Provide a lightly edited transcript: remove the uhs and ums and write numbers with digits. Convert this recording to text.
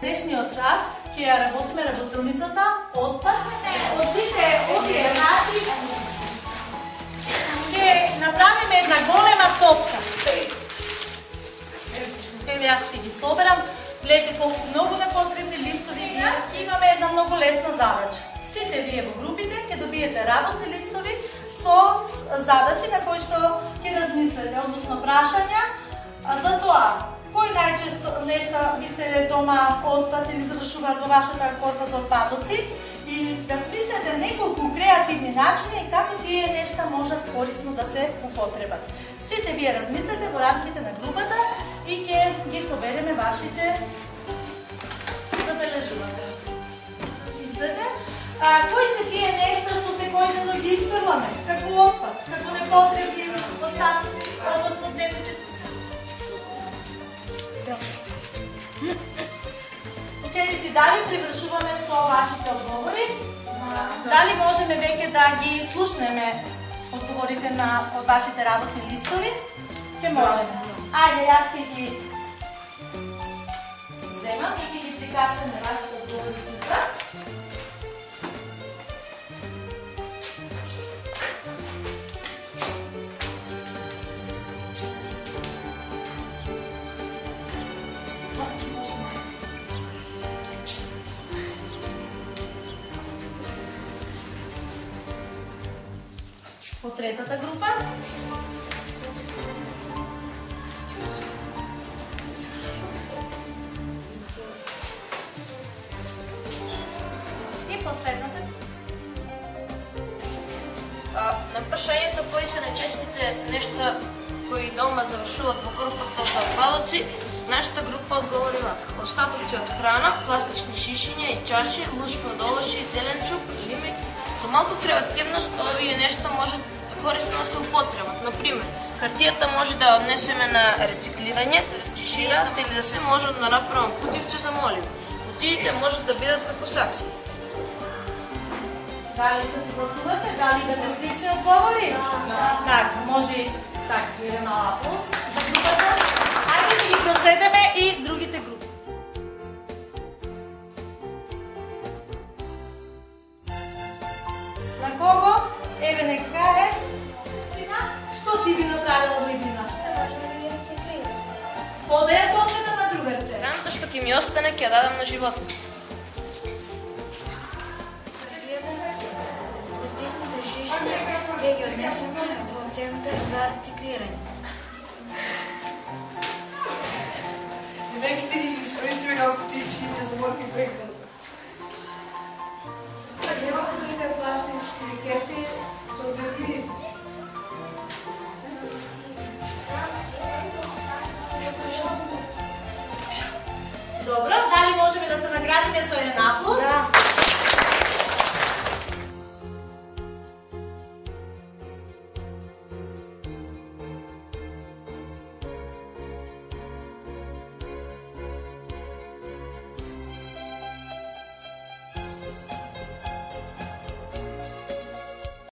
Днешниот час ќе ја работиме работилницата отпад. Од сите овие начин ќе направиме една голема топка. Еве јас ќе ги соберам. Гледате колку многу непотребни листови имаме една многу лесна задача. Сите вие во групите ќе добиете работни листови со задачи на кои што ќе размислете, односно прашања за тоа кои најчесто нешта ви се дома отпад или завршуваат во вашата корпа за отпадоци и да смислете неколку креативни начини како тие нешта можат корисно да се употребат. Сите вие размислете во рамките на групата и ќе ги собереме вашите забележувања. Мислете, кои се тие нешта што секојдневно ги isfрламе како отпад, како непотребни остатоци, односно дневните ученици, дали привршуваме со вашите одговори? Дали можеме веќе да ги слушнеме одговорите на вашите работни листови? Ќе можеме. Ајде, јас ќе ги земам и ќе ги прикачам на вашите одговори тука. По третата група. И последната. На прашањето кои се најчестите нешта кои дома завршуваат во корпата за отпадоци, нашата група одговори вака: остатоци од храна, пластични шишиња и чаши, луш плодовоши, зеленчук, лимек. Со малку креативност овие нешта можат корисно да се употребат. Например, хартијата може да ја однесеме на рециклирање, шишијата или да се може да направам кутивче за молим. Кутиите може да бидат како сакси. Дали се согласувате? Дали имате слични одговори? Така, може и така, еден аплауз за групата. Ајде да ги проследеме и другите групи. На кого? Еве нека е. Што ти би направила во иднина? Можеме да ги рециклираме. Кода ја топлата на другарче? Храната што ќе ми остане ќе ја дадам на животните. Пластичните шишиња ќе ги однесеме во центар за рециклирање. Веќе ги искористиме како кутијчиња за морки прекрана. Нема се другите пластични кеси, што да ти Добро, дали можеме да се наградиме со еден аплауз? Да.